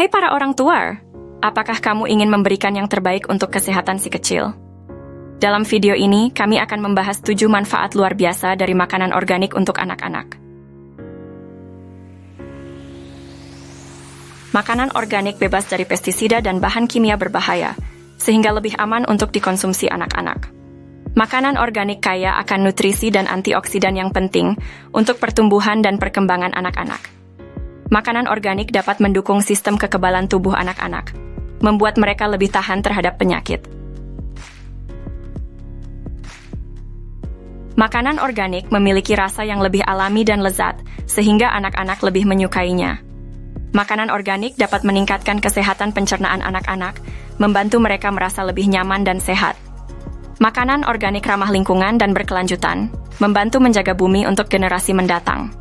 Hai para orang tua, apakah kamu ingin memberikan yang terbaik untuk kesehatan si kecil? Dalam video ini, kami akan membahas 7 manfaat luar biasa dari makanan organik untuk anak-anak. Makanan organik bebas dari pestisida dan bahan kimia berbahaya, sehingga lebih aman untuk dikonsumsi anak-anak. Makanan organik kaya akan nutrisi dan antioksidan yang penting untuk pertumbuhan dan perkembangan anak-anak. Makanan organik dapat mendukung sistem kekebalan tubuh anak-anak, membuat mereka lebih tahan terhadap penyakit. Makanan organik memiliki rasa yang lebih alami dan lezat, sehingga anak-anak lebih menyukainya. Makanan organik dapat meningkatkan kesehatan pencernaan anak-anak, membantu mereka merasa lebih nyaman dan sehat. Makanan organik ramah lingkungan dan berkelanjutan, membantu menjaga bumi untuk generasi mendatang.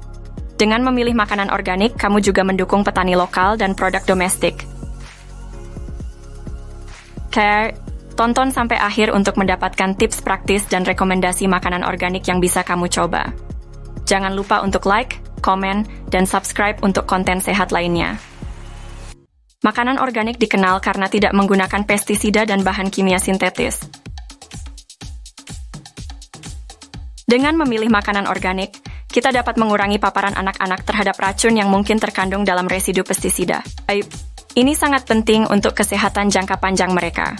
Dengan memilih makanan organik, kamu juga mendukung petani lokal dan produk domestik. Tonton sampai akhir untuk mendapatkan tips praktis dan rekomendasi makanan organik yang bisa kamu coba. Jangan lupa untuk like, komen, dan subscribe untuk konten sehat lainnya. Makanan organik dikenal karena tidak menggunakan pestisida dan bahan kimia sintetis. Dengan memilih makanan organik, kita dapat mengurangi paparan anak-anak terhadap racun yang mungkin terkandung dalam residu pestisida. Ini sangat penting untuk kesehatan jangka panjang mereka.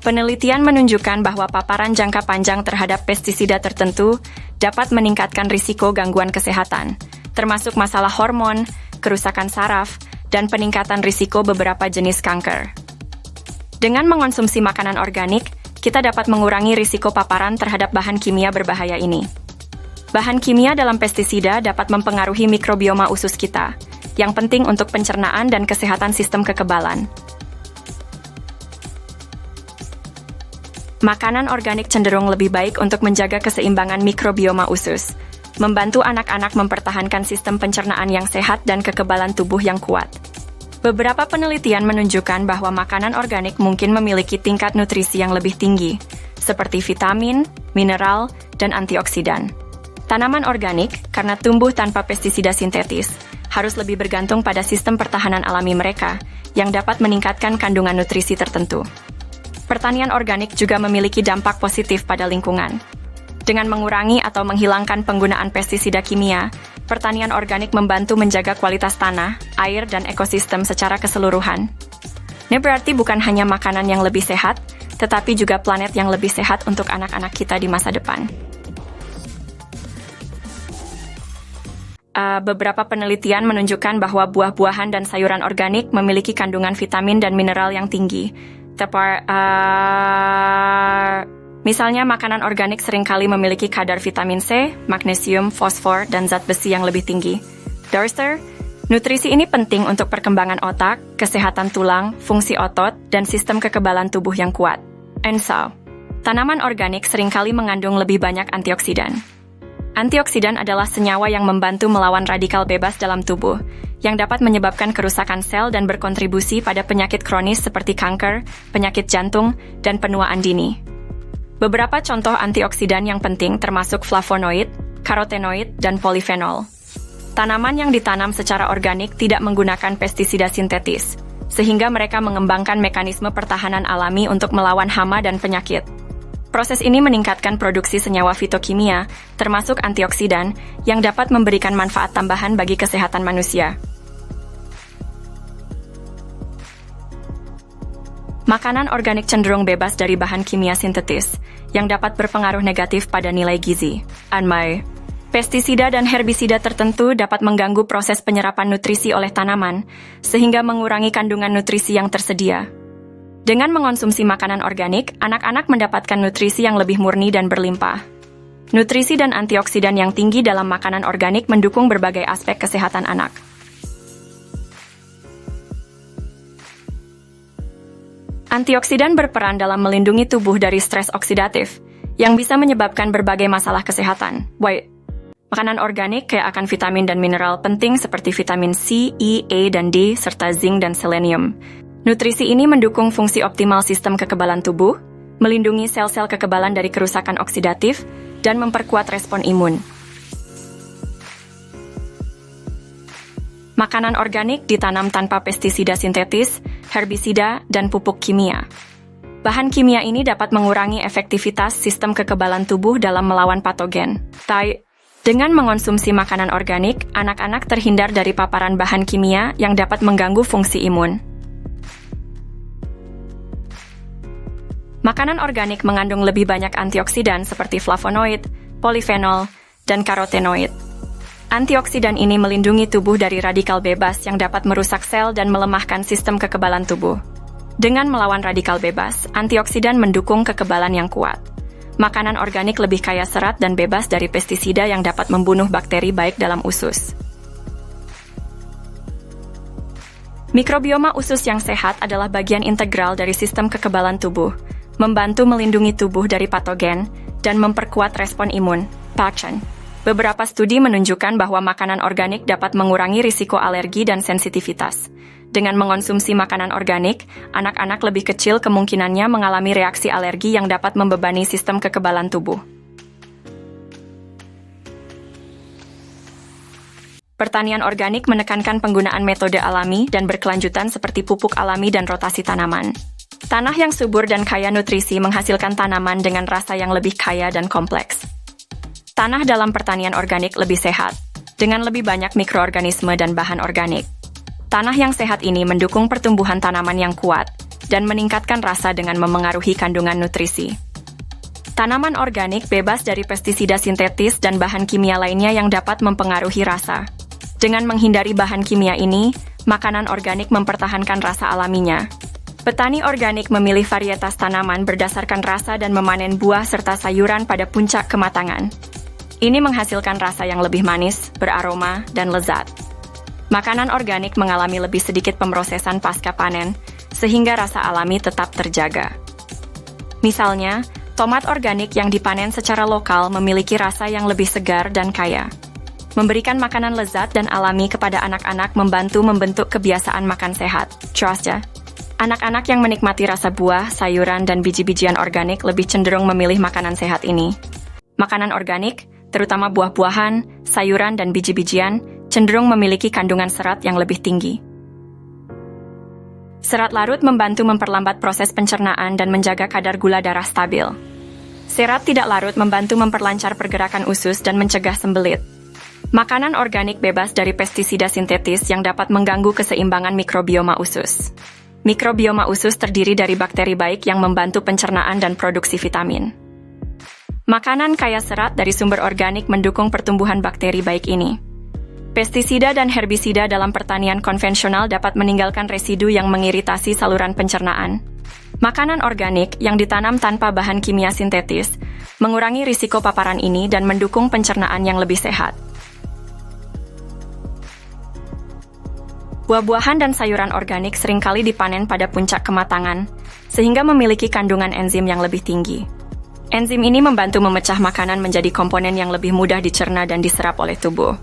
Penelitian menunjukkan bahwa paparan jangka panjang terhadap pestisida tertentu dapat meningkatkan risiko gangguan kesehatan, termasuk masalah hormon, kerusakan saraf, dan peningkatan risiko beberapa jenis kanker. Dengan mengonsumsi makanan organik, kita dapat mengurangi risiko paparan terhadap bahan kimia berbahaya ini. Bahan kimia dalam pestisida dapat mempengaruhi mikrobioma usus kita, yang penting untuk pencernaan dan kesehatan sistem kekebalan. Makanan organik cenderung lebih baik untuk menjaga keseimbangan mikrobioma usus, membantu anak-anak mempertahankan sistem pencernaan yang sehat dan kekebalan tubuh yang kuat. Beberapa penelitian menunjukkan bahwa makanan organik mungkin memiliki tingkat nutrisi yang lebih tinggi, seperti vitamin, mineral, dan antioksidan. Tanaman organik, karena tumbuh tanpa pestisida sintetis, harus lebih bergantung pada sistem pertahanan alami mereka, yang dapat meningkatkan kandungan nutrisi tertentu. Pertanian organik juga memiliki dampak positif pada lingkungan. Dengan mengurangi atau menghilangkan penggunaan pestisida kimia, pertanian organik membantu menjaga kualitas tanah, air, dan ekosistem secara keseluruhan. Ini berarti bukan hanya makanan yang lebih sehat, tetapi juga planet yang lebih sehat untuk anak-anak kita di masa depan. Beberapa penelitian menunjukkan bahwa buah-buahan dan sayuran organik memiliki kandungan vitamin dan mineral yang tinggi. Misalnya, makanan organik seringkali memiliki kadar vitamin C, magnesium, fosfor, dan zat besi yang lebih tinggi. Nutrisi ini penting untuk perkembangan otak, kesehatan tulang, fungsi otot, dan sistem kekebalan tubuh yang kuat. Tanaman organik seringkali mengandung lebih banyak antioksidan. Antioksidan adalah senyawa yang membantu melawan radikal bebas dalam tubuh, yang dapat menyebabkan kerusakan sel dan berkontribusi pada penyakit kronis seperti kanker, penyakit jantung, dan penuaan dini. Beberapa contoh antioksidan yang penting termasuk flavonoid, karotenoid, dan polifenol. Tanaman yang ditanam secara organik tidak menggunakan pestisida sintetis, sehingga mereka mengembangkan mekanisme pertahanan alami untuk melawan hama dan penyakit. Proses ini meningkatkan produksi senyawa fitokimia, termasuk antioksidan, yang dapat memberikan manfaat tambahan bagi kesehatan manusia. Makanan organik cenderung bebas dari bahan kimia sintetis, yang dapat berpengaruh negatif pada nilai gizi. Pestisida dan herbisida tertentu dapat mengganggu proses penyerapan nutrisi oleh tanaman, sehingga mengurangi kandungan nutrisi yang tersedia. Dengan mengonsumsi makanan organik, anak-anak mendapatkan nutrisi yang lebih murni dan berlimpah. Nutrisi dan antioksidan yang tinggi dalam makanan organik mendukung berbagai aspek kesehatan anak. Antioksidan berperan dalam melindungi tubuh dari stres oksidatif, yang bisa menyebabkan berbagai masalah kesehatan. Makanan organik kaya akan vitamin dan mineral penting seperti vitamin C, E, A, dan D, serta zinc dan selenium. Nutrisi ini mendukung fungsi optimal sistem kekebalan tubuh, melindungi sel-sel kekebalan dari kerusakan oksidatif, dan memperkuat respon imun. Makanan organik ditanam tanpa pestisida sintetis, herbisida, dan pupuk kimia. Bahan kimia ini dapat mengurangi efektivitas sistem kekebalan tubuh dalam melawan patogen. Dengan mengonsumsi makanan organik, anak-anak terhindar dari paparan bahan kimia yang dapat mengganggu fungsi imun. Makanan organik mengandung lebih banyak antioksidan seperti flavonoid, polifenol, dan karotenoid. Antioksidan ini melindungi tubuh dari radikal bebas yang dapat merusak sel dan melemahkan sistem kekebalan tubuh. Dengan melawan radikal bebas, antioksidan mendukung kekebalan yang kuat. Makanan organik lebih kaya serat dan bebas dari pestisida yang dapat membunuh bakteri baik dalam usus. Mikrobioma usus yang sehat adalah bagian integral dari sistem kekebalan tubuh, membantu melindungi tubuh dari patogen, dan memperkuat respon imun. Beberapa studi menunjukkan bahwa makanan organik dapat mengurangi risiko alergi dan sensitivitas. Dengan mengonsumsi makanan organik, anak-anak lebih kecil kemungkinannya mengalami reaksi alergi yang dapat membebani sistem kekebalan tubuh. Pertanian organik menekankan penggunaan metode alami dan berkelanjutan seperti pupuk alami dan rotasi tanaman. Tanah yang subur dan kaya nutrisi menghasilkan tanaman dengan rasa yang lebih kaya dan kompleks. Tanah dalam pertanian organik lebih sehat, dengan lebih banyak mikroorganisme dan bahan organik. Tanah yang sehat ini mendukung pertumbuhan tanaman yang kuat dan meningkatkan rasa dengan memengaruhi kandungan nutrisi. Tanaman organik bebas dari pestisida sintetis dan bahan kimia lainnya yang dapat mempengaruhi rasa. Dengan menghindari bahan kimia ini, makanan organik mempertahankan rasa alaminya. Petani organik memilih varietas tanaman berdasarkan rasa dan memanen buah serta sayuran pada puncak kematangan. Ini menghasilkan rasa yang lebih manis, beraroma, dan lezat. Makanan organik mengalami lebih sedikit pemrosesan pasca panen, sehingga rasa alami tetap terjaga. Misalnya, tomat organik yang dipanen secara lokal memiliki rasa yang lebih segar dan kaya. Memberikan makanan lezat dan alami kepada anak-anak membantu membentuk kebiasaan makan sehat. Anak-anak yang menikmati rasa buah, sayuran, dan biji-bijian organik lebih cenderung memilih makanan sehat ini. Makanan organik, terutama buah-buahan, sayuran, dan biji-bijian, cenderung memiliki kandungan serat yang lebih tinggi. Serat larut membantu memperlambat proses pencernaan dan menjaga kadar gula darah stabil. Serat tidak larut membantu memperlancar pergerakan usus dan mencegah sembelit. Makanan organik bebas dari pestisida sintetis yang dapat mengganggu keseimbangan mikrobioma usus. Mikrobioma usus terdiri dari bakteri baik yang membantu pencernaan dan produksi vitamin. Makanan kaya serat dari sumber organik mendukung pertumbuhan bakteri baik ini. Pestisida dan herbisida dalam pertanian konvensional dapat meninggalkan residu yang mengiritasi saluran pencernaan. Makanan organik yang ditanam tanpa bahan kimia sintetis mengurangi risiko paparan ini dan mendukung pencernaan yang lebih sehat. Buah-buahan dan sayuran organik seringkali dipanen pada puncak kematangan, sehingga memiliki kandungan enzim yang lebih tinggi. Enzim ini membantu memecah makanan menjadi komponen yang lebih mudah dicerna dan diserap oleh tubuh.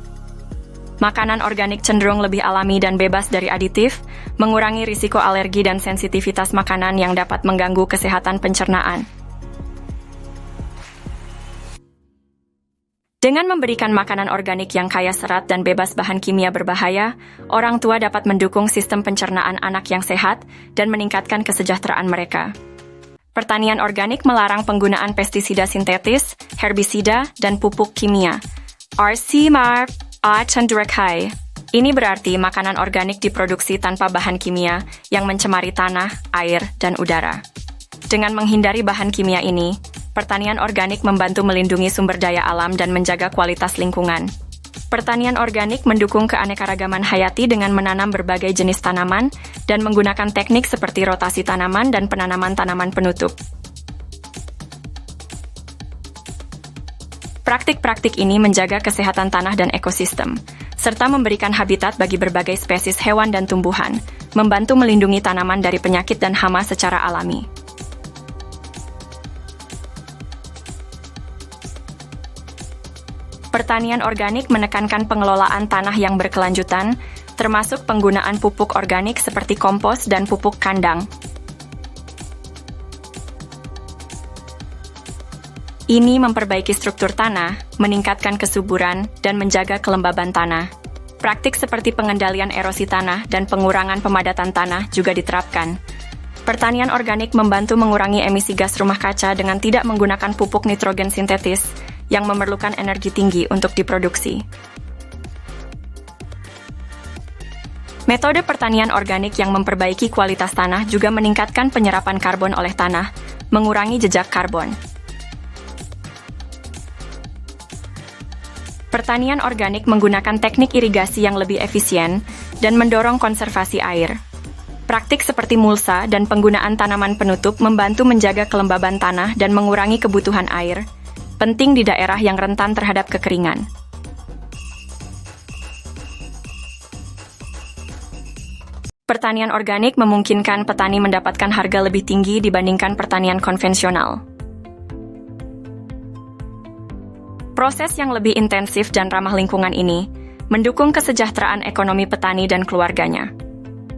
Makanan organik cenderung lebih alami dan bebas dari aditif, mengurangi risiko alergi dan sensitivitas makanan yang dapat mengganggu kesehatan pencernaan. Dengan memberikan makanan organik yang kaya serat dan bebas bahan kimia berbahaya, orang tua dapat mendukung sistem pencernaan anak yang sehat dan meningkatkan kesejahteraan mereka. Pertanian organik melarang penggunaan pestisida sintetis, herbisida, dan pupuk kimia. Ini berarti makanan organik diproduksi tanpa bahan kimia yang mencemari tanah, air, dan udara. Dengan menghindari bahan kimia ini, pertanian organik membantu melindungi sumber daya alam dan menjaga kualitas lingkungan. Pertanian organik mendukung keanekaragaman hayati dengan menanam berbagai jenis tanaman dan menggunakan teknik seperti rotasi tanaman dan penanaman tanaman penutup. Praktik-praktik ini menjaga kesehatan tanah dan ekosistem, serta memberikan habitat bagi berbagai spesies hewan dan tumbuhan, membantu melindungi tanaman dari penyakit dan hama secara alami. Pertanian organik menekankan pengelolaan tanah yang berkelanjutan, termasuk penggunaan pupuk organik seperti kompos dan pupuk kandang. Ini memperbaiki struktur tanah, meningkatkan kesuburan, dan menjaga kelembaban tanah. Praktik seperti pengendalian erosi tanah dan pengurangan pemadatan tanah juga diterapkan. Pertanian organik membantu mengurangi emisi gas rumah kaca dengan tidak menggunakan pupuk nitrogen sintetis yang memerlukan energi tinggi untuk diproduksi. Metode pertanian organik yang memperbaiki kualitas tanah juga meningkatkan penyerapan karbon oleh tanah, mengurangi jejak karbon. Pertanian organik menggunakan teknik irigasi yang lebih efisien dan mendorong konservasi air. Praktik seperti mulsa dan penggunaan tanaman penutup membantu menjaga kelembaban tanah dan mengurangi kebutuhan air, penting di daerah yang rentan terhadap kekeringan. Pertanian organik memungkinkan petani mendapatkan harga lebih tinggi dibandingkan pertanian konvensional. Proses yang lebih intensif dan ramah lingkungan ini mendukung kesejahteraan ekonomi petani dan keluarganya.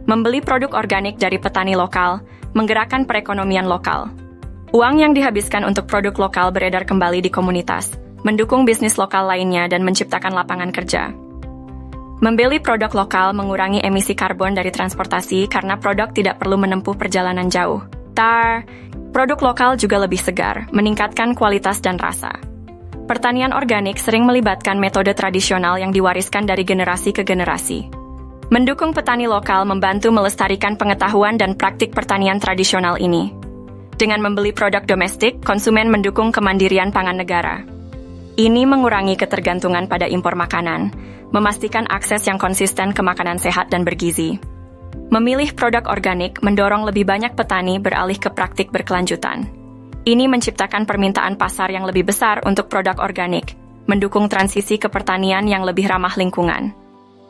Membeli produk organik dari petani lokal menggerakkan perekonomian lokal. Uang yang dihabiskan untuk produk lokal beredar kembali di komunitas, mendukung bisnis lokal lainnya dan menciptakan lapangan kerja. Membeli produk lokal mengurangi emisi karbon dari transportasi karena produk tidak perlu menempuh perjalanan jauh. Produk lokal juga lebih segar, meningkatkan kualitas dan rasa. Pertanian organik sering melibatkan metode tradisional yang diwariskan dari generasi ke generasi. Mendukung petani lokal membantu melestarikan pengetahuan dan praktik pertanian tradisional ini. Dengan membeli produk domestik, konsumen mendukung kemandirian pangan negara. Ini mengurangi ketergantungan pada impor makanan, memastikan akses yang konsisten ke makanan sehat dan bergizi. Memilih produk organik mendorong lebih banyak petani beralih ke praktik berkelanjutan. Ini menciptakan permintaan pasar yang lebih besar untuk produk organik, mendukung transisi ke pertanian yang lebih ramah lingkungan.